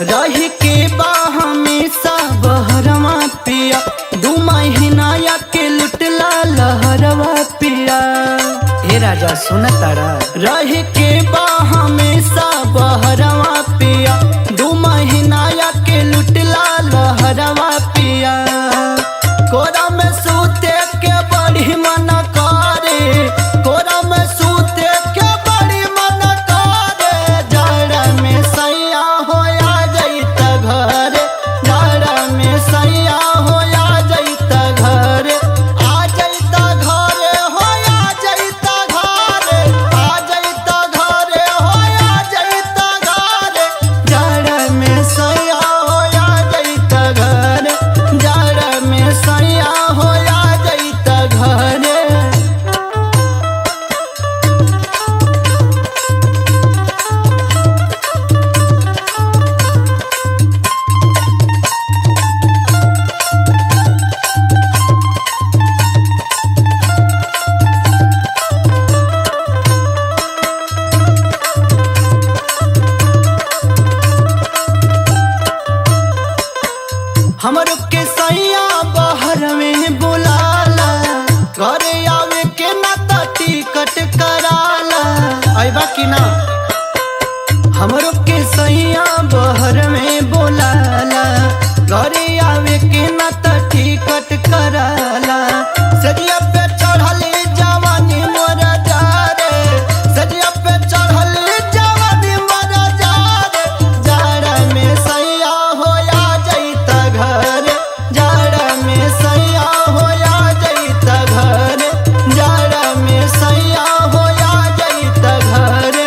रही के बा हमेशा बहरवा पिया, 2 महीना या के लुटला लहरवा पिया। ए राजा सुन तारा, रही के बा हमेशा बहरवा पिया, 2 महीना या के लुटला लहरवा पिया। कोरा में सूते के बड़ी मन करे, कोरा में सूते के बड़ी मन करे। जाड़ा में सैया होया जैत घर, जाड़ा में सैया होया जैत घर, आ जैत घर होया जैत घर, आ जैत घर होया जैत घर। जाड़ा में सैया होया जैत घर, जाड़ा में सैया होया जैत घर। हमरो के सैया बाहर में बुलाला, घरे आवे के ना त टिकट कराला। आइबा कि ना? हमरो के सैया बाहर में बुलाला, घरे आवे के ना त टिकट कराला। सजिया पे चढ़ले जवानी मोर जारे, सजिया पे चढ़ले जवानी मोर जारे। जाड़ा में सैया होया जैत घर, जाड़ा में सैया होया जैत घर, जाड़ा में सैया होया जैत घर।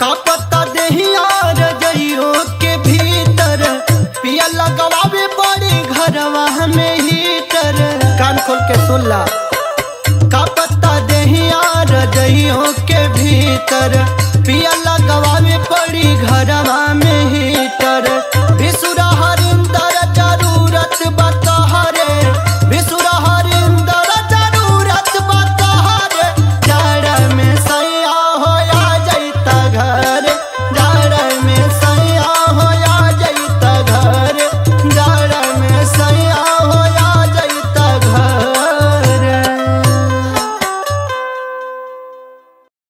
का पता देहिया रजइयो के भीतर, पिया लगवावे बड़ी घरवा में हीटर। कान खोल के सुन ला। का पता देहिया रजइयो के भीतर, पिया लगवावे बड़ी घरवा में हीटर। बिसुरा